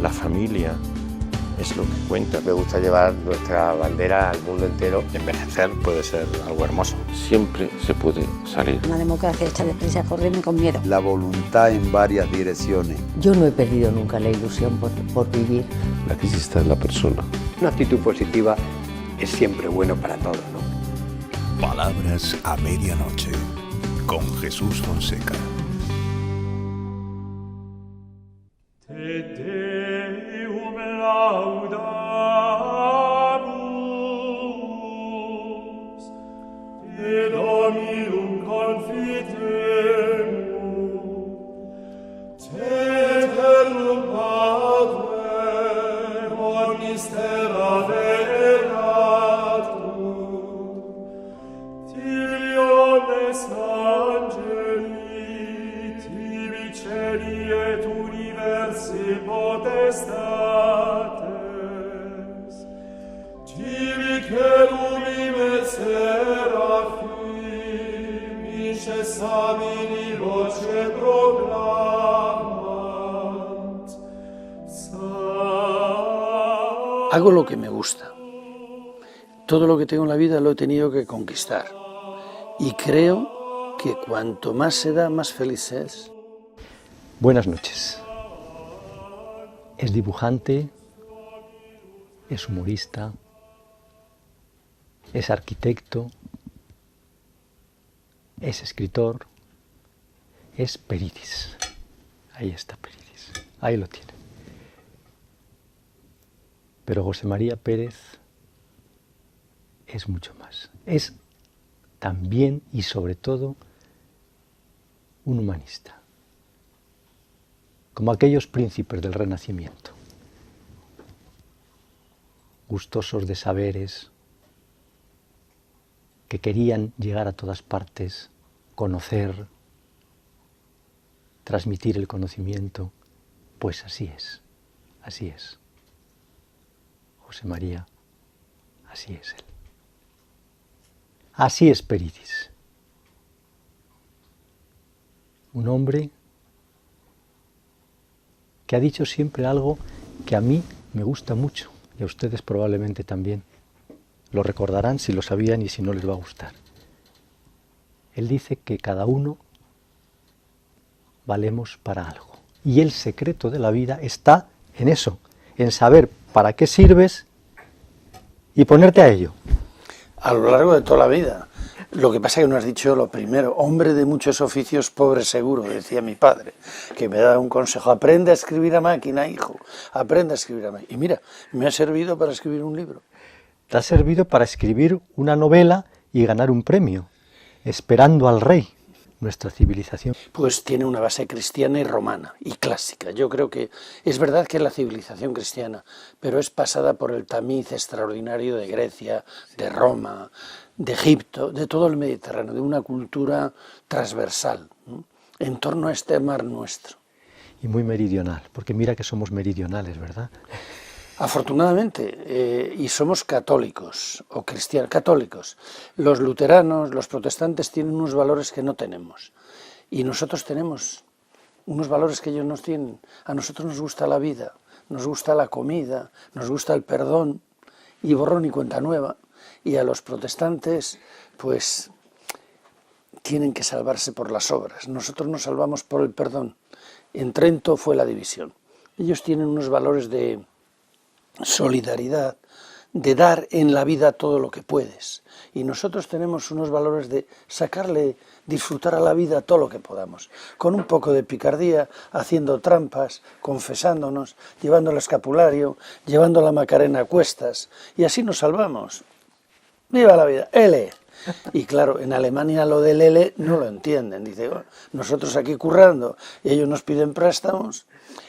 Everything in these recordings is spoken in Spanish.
la familia, es lo que cuenta. Me gusta llevar nuestra bandera al mundo entero. Envejecer puede ser algo hermoso. Siempre se puede salir. Una democracia hecha deprisa, corriendo y con miedo. La voluntad en varias direcciones. Yo no he perdido nunca la ilusión por vivir. La crisis está en la persona. Una actitud positiva es siempre bueno para todos, ¿no? Palabras a medianoche, con Jesús Fonseca. Hago lo que me gusta. Todo lo que tengo en la vida lo he tenido que conquistar. Y creo que cuanto más se da, más feliz es. Buenas noches. Es dibujante, es humorista, es arquitecto, es escritor, es Peridis. Ahí está Peridis, ahí lo tiene. Pero José María Pérez es mucho más. Es también y sobre todo un humanista, como aquellos príncipes del Renacimiento, gustosos de saberes, que querían llegar a todas partes, conocer, transmitir el conocimiento. Pues así es, así es. José María, así es él. Así es Peridis. Un hombre que ha dicho siempre algo que a mí me gusta mucho y a ustedes probablemente también. Lo recordarán si lo sabían y si no les va a gustar. Él dice que cada uno valemos para algo. Y el secreto de la vida está en eso, en saber para qué sirves y ponerte a ello. A lo largo de toda la vida. Lo que pasa es que no has dicho lo primero. Hombre de muchos oficios, pobre seguro, decía mi padre, que me daba un consejo. Aprende a escribir a máquina, hijo. Aprende a escribir a máquina. Y mira, me ha servido para escribir un libro. Te ha servido para escribir una novela y ganar un premio, Esperando al Rey. Nuestra civilización pues tiene una base cristiana y romana y clásica. Yo creo que es verdad que es la civilización cristiana, pero es pasada por el tamiz extraordinario de Grecia, de Roma, de Egipto, de todo el Mediterráneo, de una cultura transversal, ¿no?, en torno a este mar nuestro. Y muy meridional, porque mira que somos meridionales, ¿verdad? Afortunadamente, y somos católicos, o cristianos, católicos. Los luteranos, los protestantes tienen unos valores que no tenemos. Y nosotros tenemos unos valores que ellos no tienen. A nosotros nos gusta la vida, nos gusta la comida, nos gusta el perdón, y borrón y cuenta nueva. Y a los protestantes, pues, tienen que salvarse por las obras. Nosotros nos salvamos por el perdón. En Trento fue la división. Ellos tienen unos valores de solidaridad, de dar en la vida todo lo que puedes. Y nosotros tenemos unos valores de sacarle, disfrutar a la vida todo lo que podamos. Con un poco de picardía, haciendo trampas, confesándonos, llevando el escapulario, llevando la Macarena a cuestas. Y así nos salvamos. ¡Viva la vida! ¡Ele! Y claro, en Alemania lo del L no lo entienden. Dice, bueno, nosotros aquí currando y ellos nos piden préstamos,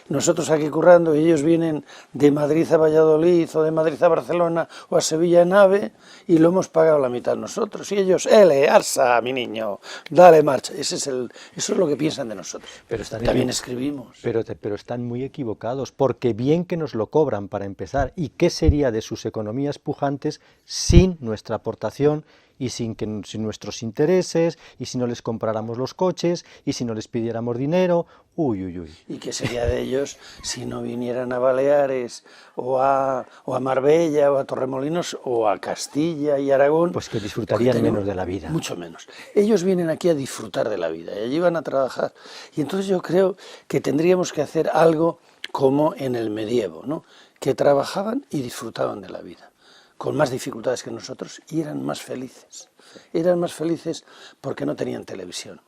nosotros aquí currando y ellos vienen de Madrid a Valladolid o de Madrid a Barcelona o a Sevilla en AVE y lo hemos pagado la mitad nosotros. Y ellos, L, Arsa, mi niño, dale marcha. Eso es lo que piensan de nosotros. Pero también escribimos. Pero están muy equivocados, porque bien que nos lo cobran para empezar. ¿Y qué sería de sus economías pujantes sin nuestra aportación y sin nuestros intereses, y si no les compráramos los coches, y si no les pidiéramos dinero? Uy, uy, uy. ¿Y qué sería de ellos si no vinieran a Baleares o a Marbella o a Torremolinos o a Castilla y Aragón? Pues que disfrutarían menos de la vida. Mucho menos. Ellos vienen aquí a disfrutar de la vida y allí van a trabajar. Y entonces yo creo que tendríamos que hacer algo como en el medievo, ¿no? Que trabajaban y disfrutaban de la vida, con más dificultades que nosotros, y eran más felices. Eran más felices porque no tenían televisión.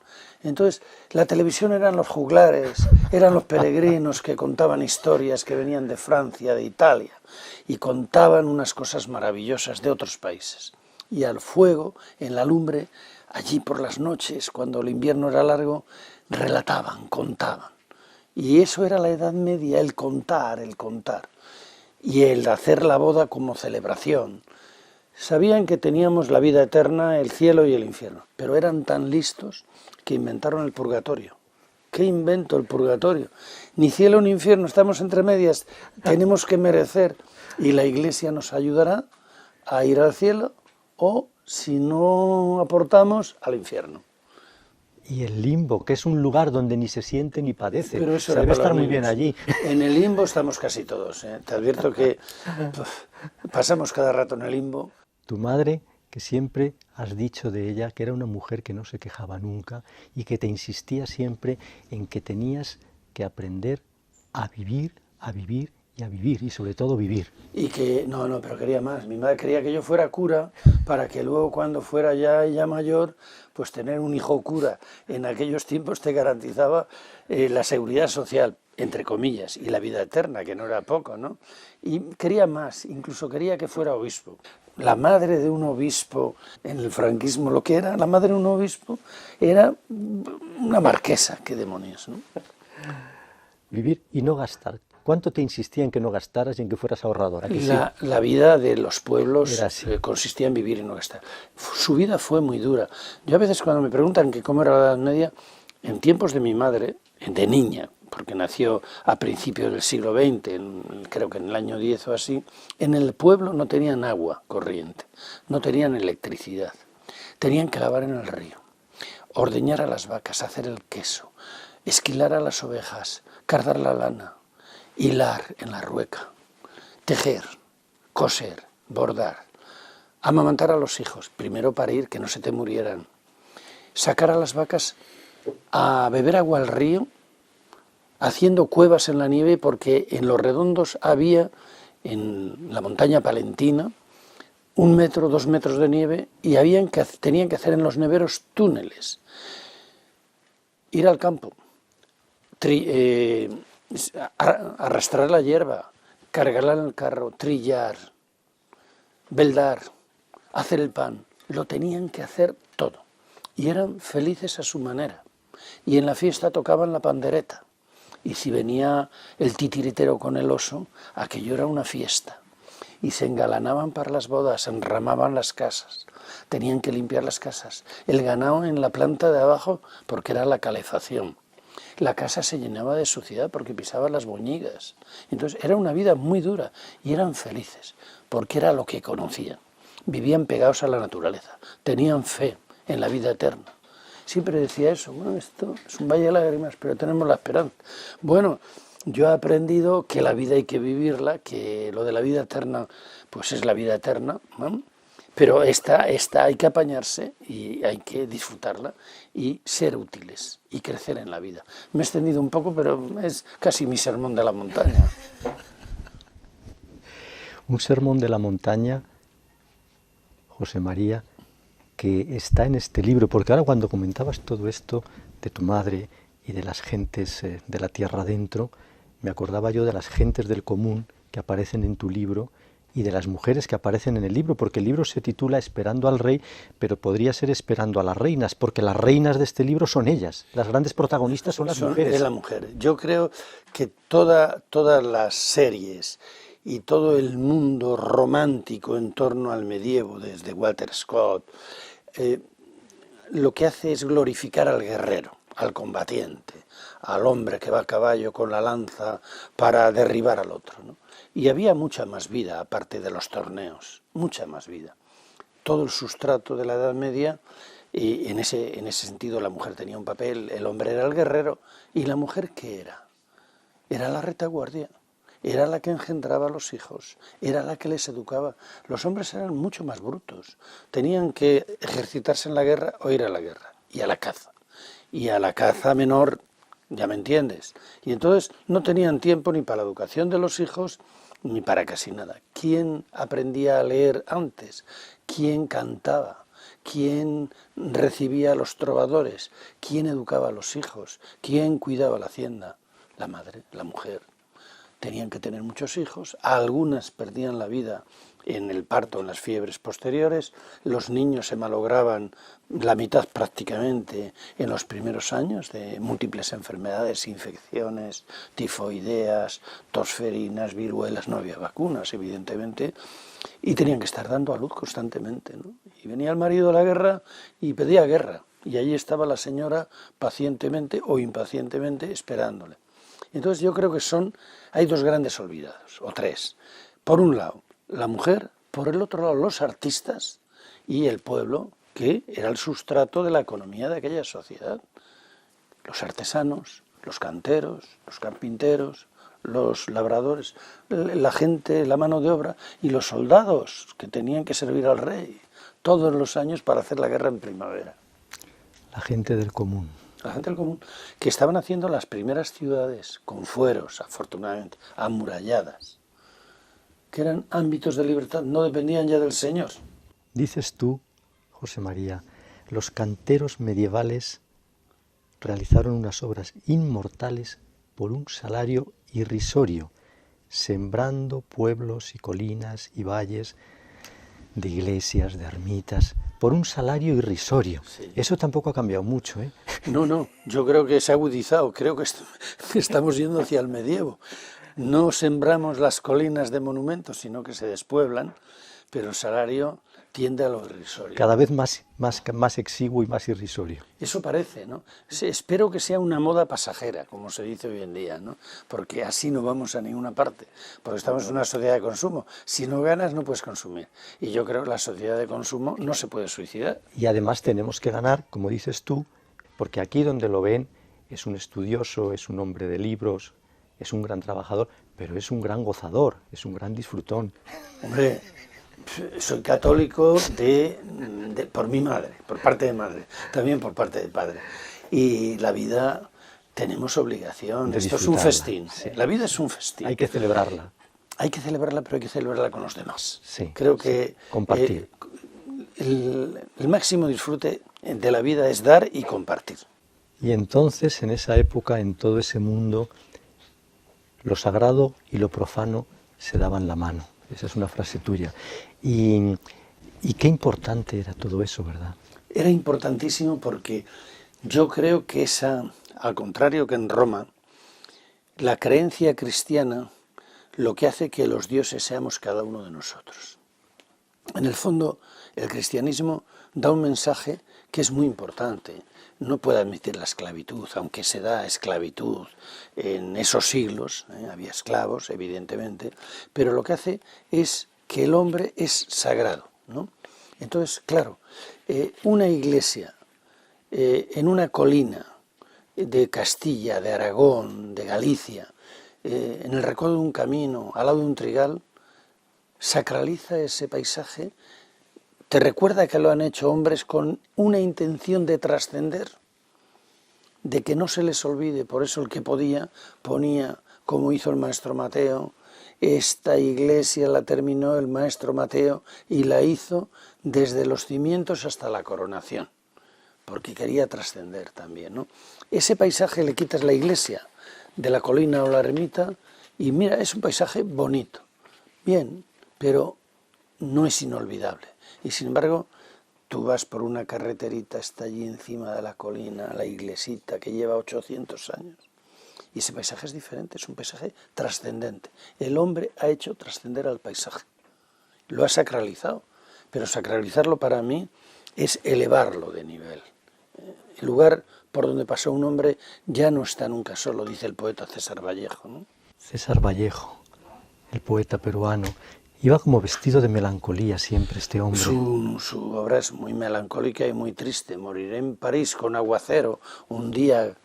Entonces, la televisión eran los juglares, eran los peregrinos que contaban historias que venían de Francia, de Italia, y contaban unas cosas maravillosas de otros países. Y al fuego, en la lumbre, allí por las noches, cuando el invierno era largo, relataban, contaban. Y eso era la Edad Media, el contar, y el hacer la boda como celebración. Sabían que teníamos la vida eterna, el cielo y el infierno, pero eran tan listos que inventaron el purgatorio. ¿Qué invento el purgatorio? Ni cielo ni infierno, estamos entre medias, tenemos que merecer, y la Iglesia nos ayudará a ir al cielo o, si no aportamos, al infierno. Y el limbo, que es un lugar donde ni se siente ni padece. Pero eso se debe estar muy bien allí. En el limbo estamos casi todos, ¿eh? Te advierto que pasamos cada rato en el limbo. Tu madre, que siempre has dicho de ella que era una mujer que no se quejaba nunca y que te insistía siempre en que tenías que aprender a vivir y a vivir, y sobre todo vivir. Y que, pero quería más. Mi madre quería que yo fuera cura para que luego cuando fuera ya mayor, pues tener un hijo cura. En aquellos tiempos te garantizaba la seguridad social, entre comillas, y la vida eterna, que no era poco, ¿no? Y quería más, incluso quería que fuera obispo. La madre de un obispo en el franquismo, lo que era la madre de un obispo, era una marquesa, qué demonios, ¿no? Vivir y no gastar. ¿Cuánto te insistía en que no gastaras y en que fueras ahorradora? La vida de los pueblos consistía en vivir y no gastar. Su vida fue muy dura. Yo a veces cuando me preguntan que cómo era la Edad Media, en tiempos de mi madre, de niña, porque nació a principios del siglo XX, creo que en el año 10 o así, en el pueblo no tenían agua corriente, no tenían electricidad, tenían que lavar en el río, ordeñar a las vacas, hacer el queso, esquilar a las ovejas, cardar la lana, hilar en la rueca, tejer, coser, bordar, amamantar a los hijos, primero parir, que no se te murieran, sacar a las vacas a beber agua al río, haciendo cuevas en la nieve, porque en Los Redondos había, en la montaña palentina, 1 metro, 2 metros de nieve, y tenían que hacer en los neveros túneles. Ir al campo, arrastrar la hierba, cargarla en el carro, trillar, veldar, hacer el pan, lo tenían que hacer todo. Y eran felices a su manera. Y en la fiesta tocaban la pandereta. Y si venía el titiritero con el oso, aquello era una fiesta. Y se engalanaban para las bodas, enramaban las casas, tenían que limpiar las casas. El ganado en la planta de abajo, porque era la calefacción. La casa se llenaba de suciedad porque pisaban las boñigas. Entonces era una vida muy dura y eran felices, porque era lo que conocían. Vivían pegados a la naturaleza, tenían fe en la vida eterna. Siempre decía eso, bueno, esto es un valle de lágrimas, pero tenemos la esperanza. Bueno, yo he aprendido que la vida hay que vivirla, que lo de la vida eterna, pues es la vida eterna, ¿no? Pero esta hay que apañarse y hay que disfrutarla y ser útiles y crecer en la vida. Me he extendido un poco, pero es casi mi sermón de la montaña. Un sermón de la montaña, José María, que está en este libro, porque ahora cuando comentabas todo esto de tu madre y de las gentes de la tierra adentro, me acordaba yo de las gentes del común que aparecen en tu libro y de las mujeres que aparecen en el libro, porque el libro se titula Esperando al Rey, pero podría ser Esperando a las Reinas, porque las reinas de este libro son ellas, las grandes protagonistas son las mujeres. Es la mujer. Yo creo que todas las series y todo el mundo romántico en torno al medievo, desde Walter Scott, lo que hace es glorificar al guerrero, al combatiente, al hombre que va a caballo con la lanza para derribar al otro, ¿no? Y había mucha más vida, aparte de los torneos, mucha más vida. Todo el sustrato de la Edad Media Y en ese sentido la mujer tenía un papel, el hombre era el guerrero. ¿Y la mujer qué era? Era la retaguardia, era la que engendraba a los hijos, era la que les educaba. Los hombres eran mucho más brutos, tenían que ejercitarse en la guerra o ir a la guerra, y a la caza. Y a la caza menor, ya me entiendes. Y entonces no tenían tiempo ni para la educación de los hijos, ni para casi nada. ¿Quién aprendía a leer antes? ¿Quién cantaba? ¿Quién recibía a los trovadores? ¿Quién educaba a los hijos? ¿Quién cuidaba la hacienda? La madre, la mujer. Tenían que tener muchos hijos, algunas perdían la vida en el parto, en las fiebres posteriores, los niños se malograban la mitad prácticamente en los primeros años de múltiples enfermedades, infecciones, tifoideas, tosferinas, viruelas, no había vacunas evidentemente, y tenían que estar dando a luz constantemente, ¿no? Y venía el marido de la guerra y pedía guerra, y allí estaba la señora pacientemente o impacientemente esperándole. Entonces yo creo que hay dos grandes olvidados, o tres. Por un lado, la mujer, por el otro lado, los artistas y el pueblo, que era el sustrato de la economía de aquella sociedad. Los artesanos, los canteros, los carpinteros, los labradores, la gente, la mano de obra y los soldados que tenían que servir al rey todos los años para hacer la guerra en primavera. La gente del común. La gente del común, que estaban haciendo las primeras ciudades con fueros, afortunadamente, amuralladas, que eran ámbitos de libertad, no dependían ya del señor. Dices tú, José María, los canteros medievales realizaron unas obras inmortales por un salario irrisorio, sembrando pueblos y colinas y valles de iglesias, de ermitas, por un salario irrisorio. Sí. Eso tampoco ha cambiado mucho, ¿eh? No, yo creo que se ha agudizado, creo que estamos yendo hacia el medievo. No sembramos las colinas de monumentos, sino que se despueblan, pero el salario tiende a lo irrisorio. Cada vez más exiguo y más irrisorio. Eso parece, ¿no? Sí, espero que sea una moda pasajera, como se dice hoy en día, ¿no? Porque así no vamos a ninguna parte, porque estamos en una sociedad de consumo. Si no ganas, no puedes consumir. Y yo creo que la sociedad de consumo no se puede suicidar. Y además tenemos que ganar, como dices tú, porque aquí donde lo ven es un estudioso, es un hombre de libros, es un gran trabajador, pero es un gran gozador, es un gran disfrutón. Hombre, soy católico por mi madre, por parte de madre, también por parte de padre. Y la vida tenemos obligación, esto es un festín, sí. La vida es un festín. Hay que celebrarla. Hay que celebrarla, pero hay que celebrarla con los demás. Sí, creo que compartir. El máximo disfrute de la vida es dar y compartir. Y entonces, en esa época, en todo ese mundo, lo sagrado y lo profano se daban la mano. Esa es una frase tuya. Y qué importante era todo eso, ¿verdad? Era importantísimo porque yo creo que al contrario que en Roma, la creencia cristiana lo que hace que los dioses seamos cada uno de nosotros. En el fondo, el cristianismo da un mensaje que es muy importante. No puede admitir la esclavitud, aunque se da esclavitud en esos siglos, había esclavos, evidentemente, pero lo que hace es que el hombre es sagrado, ¿no? Entonces, claro, una iglesia en una colina de Castilla, de Aragón, de Galicia, en el recodo de un camino, al lado de un trigal, sacraliza ese paisaje. ¿Te recuerda que lo han hecho hombres con una intención de trascender? De que no se les olvide, por eso el que podía ponía, como hizo el maestro Mateo, esta iglesia la terminó el maestro Mateo y la hizo desde los cimientos hasta la coronación, porque quería trascender también, ¿no? Ese paisaje le quitas la iglesia de la colina o la ermita y mira, es un paisaje bonito, bien, pero no es inolvidable. Y sin embargo, tú vas por una carreterita, está allí encima de la colina, la iglesita que lleva 800 años. Y ese paisaje es diferente, es un paisaje trascendente. El hombre ha hecho trascender al paisaje. Lo ha sacralizado, pero sacralizarlo para mí es elevarlo de nivel. El lugar por donde pasó un hombre ya no está nunca solo, dice el poeta César Vallejo, ¿no? César Vallejo, el poeta peruano. Iba como vestido de melancolía siempre este hombre. Su obra es muy melancólica y muy triste. Moriré en París con aguacero, un día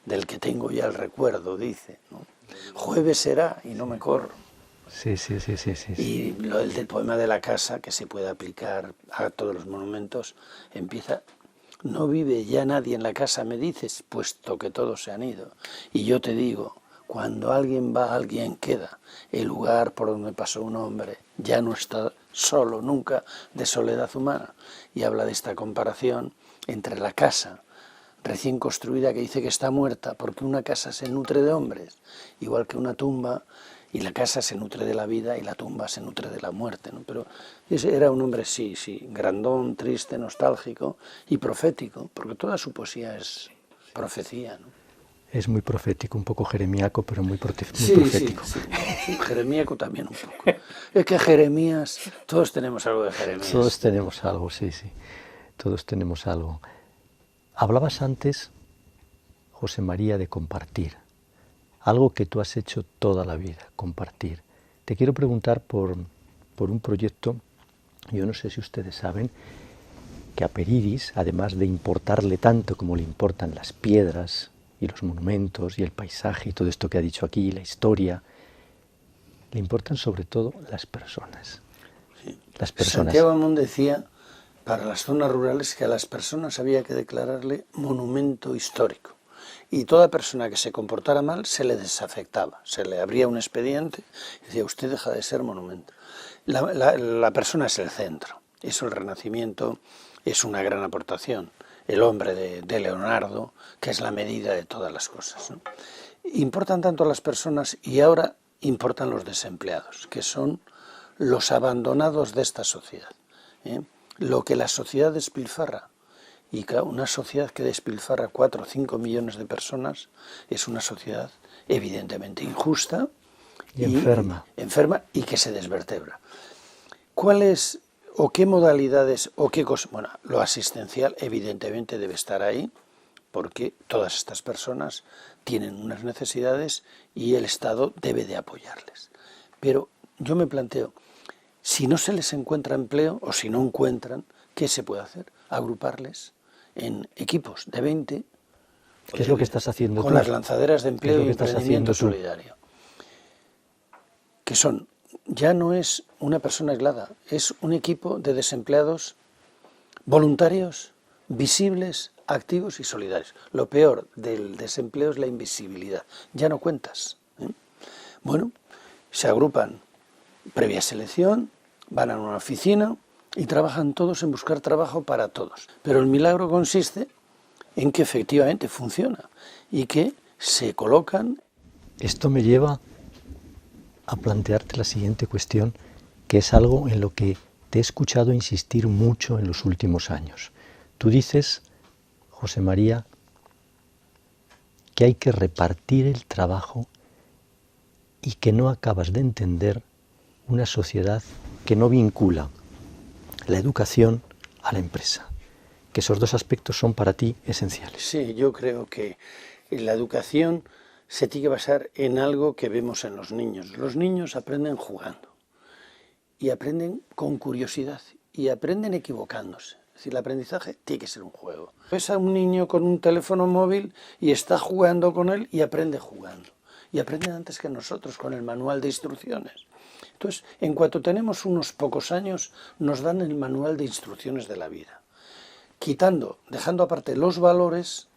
del que tengo ya el recuerdo, dice, ¿no? Jueves será y no me corro. Sí. Y el del poema de la casa, que se puede aplicar a todos los monumentos, empieza: no vive ya nadie en la casa, me dices, puesto que todos se han ido. Y yo te digo, cuando alguien va, alguien queda. El lugar por donde pasó un hombre ya no está solo nunca de soledad humana. Y habla de esta comparación entre la casa recién construida, que dice que está muerta, porque una casa se nutre de hombres, igual que una tumba, y la casa se nutre de la vida y la tumba se nutre de la muerte, ¿no? Pero ese era un hombre, sí, grandón, triste, nostálgico y profético, porque toda su poesía es profecía, ¿no? Es muy profético, un poco jeremíaco, pero muy profético. Sí, jeremíaco también un poco. Es que Jeremías, todos tenemos algo de Jeremías. Todos tenemos algo, sí. Todos tenemos algo. Hablabas antes, José María, de compartir. Algo que tú has hecho toda la vida, compartir. Te quiero preguntar por un proyecto, yo no sé si ustedes saben, que a Peridis, además de importarle tanto como le importan las piedras y los monumentos y el paisaje y todo esto que ha dicho aquí, la historia, le importan sobre todo las personas. Sí. Las personas. Santiago Amón decía, para las zonas rurales, que a las personas había que declararle monumento histórico. Y toda persona que se comportara mal se le desafectaba, se le abría un expediente y decía: usted deja de ser monumento. La persona es el centro, eso el Renacimiento es una gran aportación. El hombre de Leonardo, que es la medida de todas las cosas, ¿no? Importan tanto las personas y ahora importan los desempleados, que son los abandonados de esta sociedad, ¿eh? Lo que la sociedad despilfarra. Y claro, una sociedad que despilfarra 4 o 5 millones de personas es una sociedad evidentemente injusta y enferma y que se desvertebra. ¿Cuál es o qué modalidades o qué cosas? Bueno, lo asistencial evidentemente debe estar ahí, porque todas estas personas tienen unas necesidades y el Estado debe de apoyarles. Pero yo me planteo, si no se les encuentra empleo o si no encuentran, ¿qué se puede hacer? Agruparles en equipos de 20. ¿Qué es lo que estás haciendo con tú? Las lanzaderas de empleo y emprendimiento tú? Solidario. Que son, ya no es una persona aislada, es un equipo de desempleados voluntarios, visibles, activos y solidarios. Lo peor del desempleo es la invisibilidad. Ya no cuentas, ¿eh? Bueno, se agrupan previa selección, van a una oficina y trabajan todos en buscar trabajo para todos. Pero el milagro consiste en que efectivamente funciona y que se colocan. Esto me lleva a plantearte la siguiente cuestión, que es algo en lo que te he escuchado insistir mucho en los últimos años. Tú dices, José María, que hay que repartir el trabajo y que no acabas de entender una sociedad que no vincula la educación a la empresa, que esos dos aspectos son para ti esenciales. Sí, yo creo que la educación se tiene que basar en algo que vemos en los niños. Los niños aprenden jugando y aprenden con curiosidad y aprenden equivocándose. Es decir, el aprendizaje tiene que ser un juego. Ves a un niño con un teléfono móvil y está jugando con él y aprende jugando. Y aprenden antes que nosotros con el manual de instrucciones. Entonces, en cuanto tenemos unos pocos años, nos dan el manual de instrucciones de la vida, dejando aparte los valores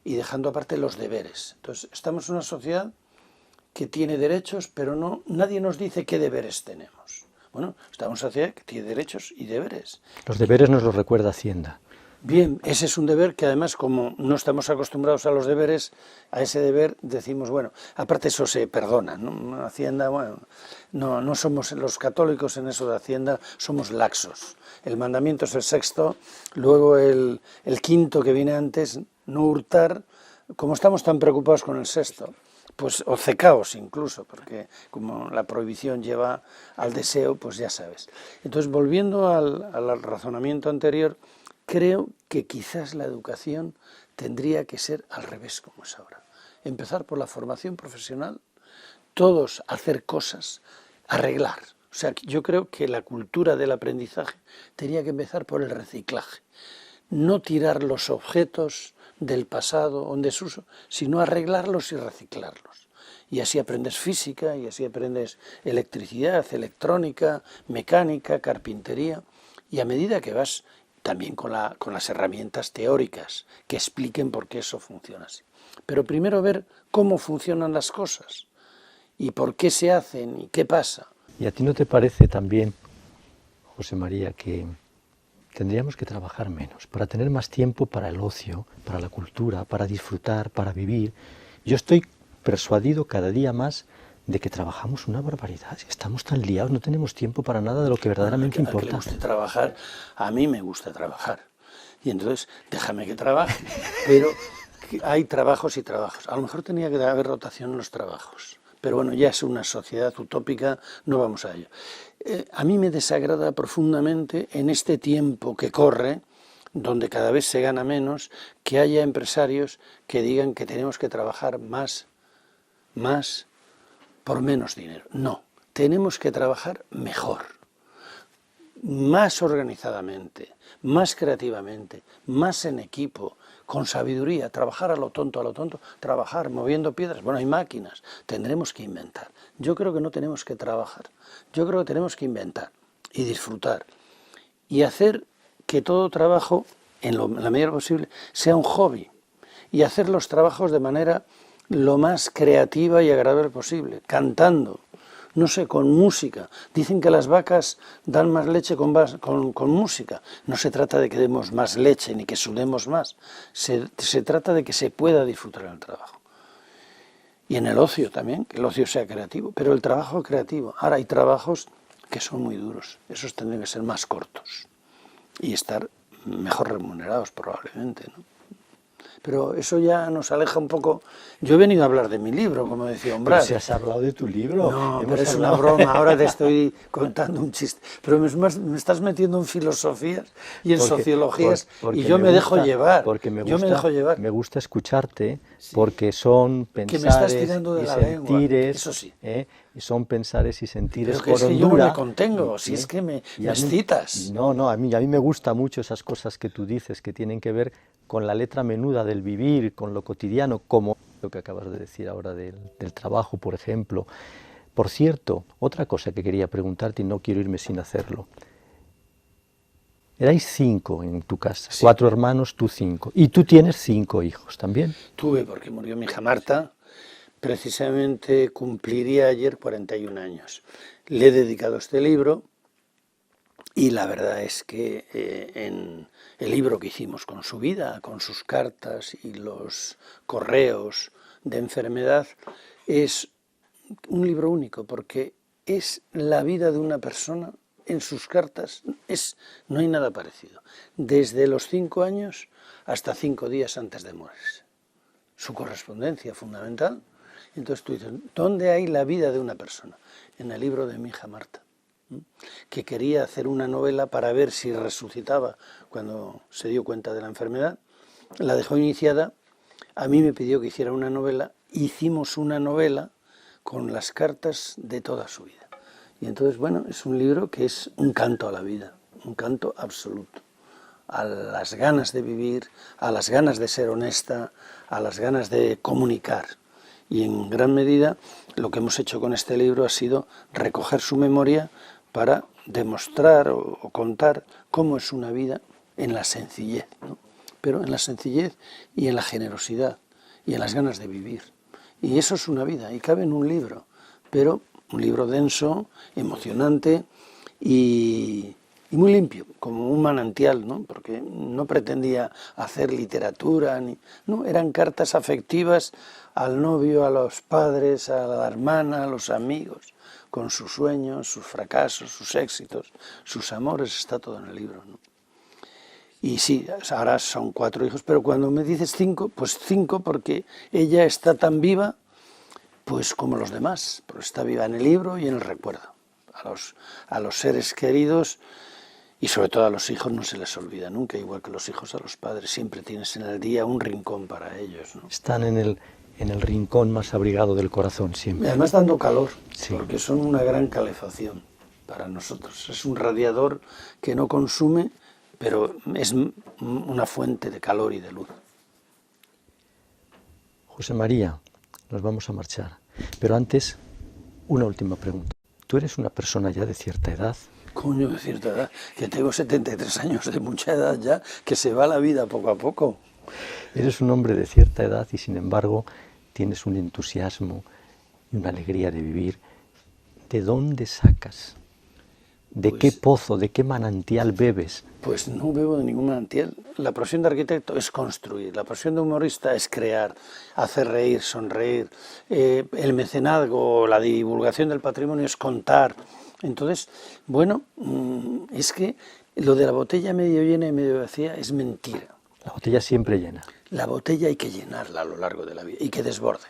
y dejando aparte los deberes. Entonces, estamos en una sociedad que tiene derechos, pero nadie nos dice qué deberes tenemos. Bueno, estamos en una sociedad que tiene derechos y deberes. Los deberes nos los recuerda Hacienda. Bien, ese es un deber que además, como no estamos acostumbrados a los deberes, a ese deber decimos, bueno, aparte eso se perdona, ¿no? Hacienda, bueno, no somos los católicos en eso de Hacienda, somos laxos. El mandamiento es el 6º, luego el 5º que viene antes, no hurtar, como estamos tan preocupados con el 6º, pues obcecaos incluso, porque como la prohibición lleva al deseo, pues ya sabes. Entonces, volviendo al razonamiento anterior, creo que quizás la educación tendría que ser al revés como es ahora. Empezar por la formación profesional, todos hacer cosas, arreglar. O sea, yo creo que la cultura del aprendizaje tenía que empezar por el reciclaje. No tirar los objetos del pasado o en desuso, sino arreglarlos y reciclarlos. Y así aprendes física, y así aprendes electricidad, electrónica, mecánica, carpintería. Y a medida que vas también con las herramientas teóricas que expliquen por qué eso funciona así. Pero primero ver cómo funcionan las cosas y por qué se hacen y qué pasa. ¿Y a ti no te parece también, José María, que tendríamos que trabajar menos para tener más tiempo para el ocio, para la cultura, para disfrutar, para vivir? Yo estoy persuadido cada día más de que trabajamos una barbaridad. Estamos tan liados, no tenemos tiempo para nada de lo que verdaderamente importa. A que le guste trabajar, a mí me gusta trabajar. Y entonces, déjame que trabaje. Pero hay trabajos y trabajos. A lo mejor tenía que haber rotación en los trabajos. Pero bueno, ya es una sociedad utópica, no vamos a ello. A mí me desagrada profundamente en este tiempo que corre, donde cada vez se gana menos, que haya empresarios que digan que tenemos que trabajar más por menos dinero. No, tenemos que trabajar mejor, más organizadamente, más creativamente, más en equipo, con sabiduría, trabajar a lo tonto, trabajar moviendo piedras. Bueno, hay máquinas, tendremos que inventar. Yo creo que no tenemos que trabajar, yo creo que tenemos que inventar y disfrutar y hacer que todo trabajo, en la medida posible, sea un hobby y hacer los trabajos de manera lo más creativa y agradable posible, cantando, no sé, con música. Dicen que las vacas dan más leche con música. No se trata de que demos más leche ni que sudemos más. Se trata de que se pueda disfrutar el trabajo. Y en el ocio también, que el ocio sea creativo, pero el trabajo creativo. Ahora hay trabajos que son muy duros, esos tendrían que ser más cortos y estar mejor remunerados probablemente, ¿no? Pero eso ya nos aleja un poco. Yo he venido a hablar de mi libro, como decía Umbral. Pero si has hablado de tu libro. No, pero es una broma, ahora te estoy contando un chiste. Pero me estás metiendo en filosofías y en sociologías y yo me dejo llevar. Porque me gusta escucharte, sí, porque son pensares que me estás tirando de y la sentires. Lengua. Eso sí. Y son pensares y sentires pero que por es que hondura. Yo no me contengo, si es que me excitas. No, a mí me gusta mucho esas cosas que tú dices, que tienen que ver con la letra menuda del vivir, con lo cotidiano, como lo que acabas de decir ahora del trabajo, por ejemplo. Por cierto, otra cosa que quería preguntarte y no quiero irme sin hacerlo. Erais 5 en tu casa, sí. 4 hermanos, tú 5. Y tú tienes 5 hijos también. Tuve, porque murió mi hija Marta. Precisamente cumpliría ayer 41 años. Le he dedicado este libro y la verdad es que en el libro que hicimos con su vida, con sus cartas y los correos de enfermedad, es un libro único porque es la vida de una persona en sus cartas, no hay nada parecido, desde los 5 años hasta 5 días antes de morirse. Su correspondencia fundamental. Entonces tú dices, ¿dónde hay la vida de una persona? En el libro de mi hija Marta, que quería hacer una novela para ver si resucitaba cuando se dio cuenta de la enfermedad. La dejó iniciada, a mí me pidió que hiciera una novela, hicimos una novela con las cartas de toda su vida. Y entonces, bueno, es un libro que es un canto a la vida, un canto absoluto, a las ganas de vivir, a las ganas de ser honesta, a las ganas de comunicar. Y en gran medida lo que hemos hecho con este libro ha sido recoger su memoria para demostrar o contar cómo es una vida en la sencillez, ¿no? Pero en la sencillez y en la generosidad y en las ganas de vivir. Y eso es una vida y cabe en un libro, pero un libro denso, emocionante y muy limpio, como un manantial, ¿no? Porque no pretendía hacer literatura, no, eran cartas afectivas al novio, a los padres, a la hermana, a los amigos, con sus sueños, sus fracasos, sus éxitos, sus amores, está todo en el libro, ¿no? Y sí, ahora son 4 hijos, pero cuando me dices 5, pues 5 porque ella está tan viva, pues como los demás, pero está viva en el libro y en el recuerdo. A los seres queridos y sobre todo a los hijos no se les olvida nunca, igual que los hijos a los padres, siempre tienes en el día un rincón para ellos, ¿no? Están en el rincón más abrigado del corazón siempre. Y además dando calor, sí, porque son una gran calefacción. para nosotros. Es un radiador que no consume, pero es una fuente de calor y de luz. José María, nos vamos a marchar, pero antes, una última pregunta. Tú eres una persona ya de cierta edad. Coño, de cierta edad, que tengo 73 años, de mucha edad ya, que se va la vida poco a poco. Eres un hombre de cierta edad y sin embargo tienes un entusiasmo y una alegría de vivir. ¿De dónde sacas? ¿De qué pozo, de qué manantial bebes? Pues no bebo de ningún manantial. La profesión de arquitecto es construir, la profesión de humorista es crear, hacer reír, sonreír. El mecenazgo, la divulgación del patrimonio es contar. Entonces, bueno, es que lo de la botella medio llena y medio vacía es mentira. La botella siempre llena. La botella hay que llenarla a lo largo de la vida y que desborde.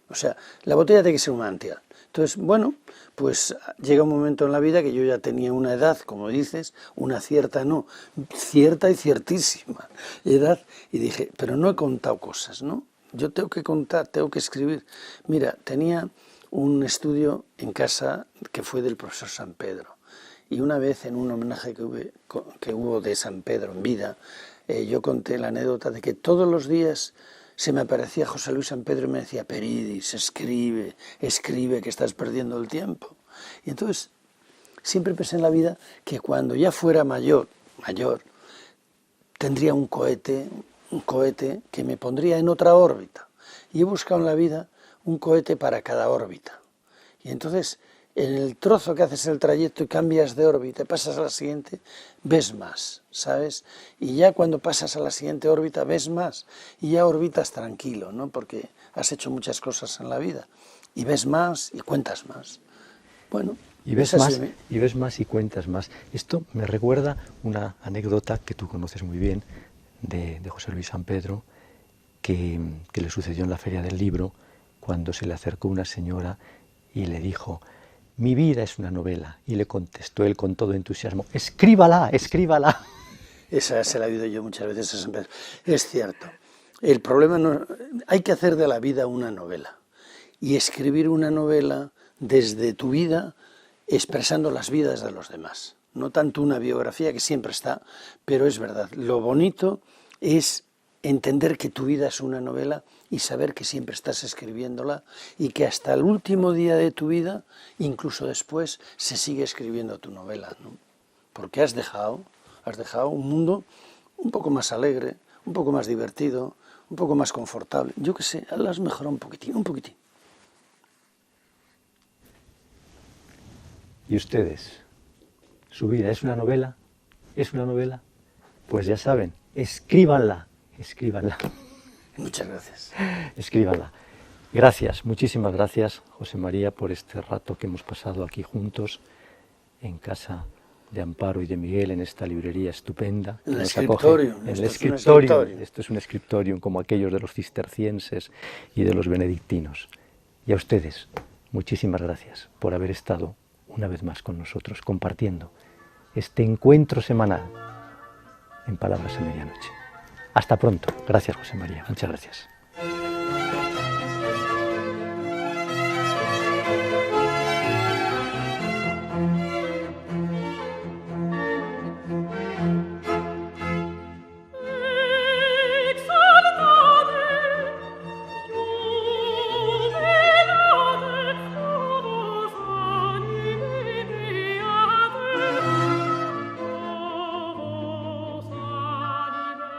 O sea, la botella tiene que ser un manantial. Entonces, bueno, pues llega un momento en la vida que yo ya tenía una edad, como dices, una cierta no, cierta y ciertísima edad, y dije, pero no he contado cosas, ¿no? Yo tengo que contar, tengo que escribir. Mira, tenía un estudio en casa que fue del profesor San Pedro, y una vez en un homenaje que hubo de San Pedro en vida, yo conté la anécdota de que todos los días se me aparecía José Luis San Pedro y me decía, Peridis, escribe, escribe, que estás perdiendo el tiempo. Y entonces siempre pensé en la vida que cuando ya fuera mayor, tendría un cohete que me pondría en otra órbita. Y he buscado en la vida un cohete para cada órbita. Y entonces, en el trozo que haces el trayecto y cambias de órbita, pasas a la siguiente, ves más, ¿sabes? Y ya cuando pasas a la siguiente órbita, ves más. Y ya orbitas tranquilo, ¿no? Porque has hecho muchas cosas en la vida. Y ves más y cuentas más. Bueno, y ves más y cuentas más. Esto me recuerda una anécdota que tú conoces muy bien de José Luis San Pedro, que le sucedió en la Feria del Libro, cuando se le acercó una señora y le dijo, mi vida es una novela, y le contestó él con todo entusiasmo, escríbala, escríbala. Esa se la he oído yo muchas veces a San Pedro. Es cierto, el problema no, hay que hacer de la vida una novela, y escribir una novela desde tu vida, expresando las vidas de los demás. No tanto una biografía, que siempre está, pero es verdad, lo bonito es entender que tu vida es una novela y saber que siempre estás escribiéndola y que hasta el último día de tu vida, incluso después, se sigue escribiendo tu novela, ¿no? Porque has dejado un mundo un poco más alegre, un poco más divertido, un poco más confortable. Yo qué sé, lo has mejorado un poquitín, un poquitín. ¿Y ustedes? ¿Su vida es una novela? ¿Es una novela? Pues ya saben, escríbanla. Escríbanla. Muchas gracias. Escríbanla. Gracias, muchísimas gracias, José María, por este rato que hemos pasado aquí juntos, en casa de Amparo y de Miguel, en esta librería estupenda. En el escritorio. En el escritorio. Esto es un escritorium como aquellos de los cistercienses y de los benedictinos. Y a ustedes, muchísimas gracias por haber estado una vez más con nosotros, compartiendo este encuentro semanal en Palabras a Medianoche. Hasta pronto. Gracias, José María. Muchas gracias.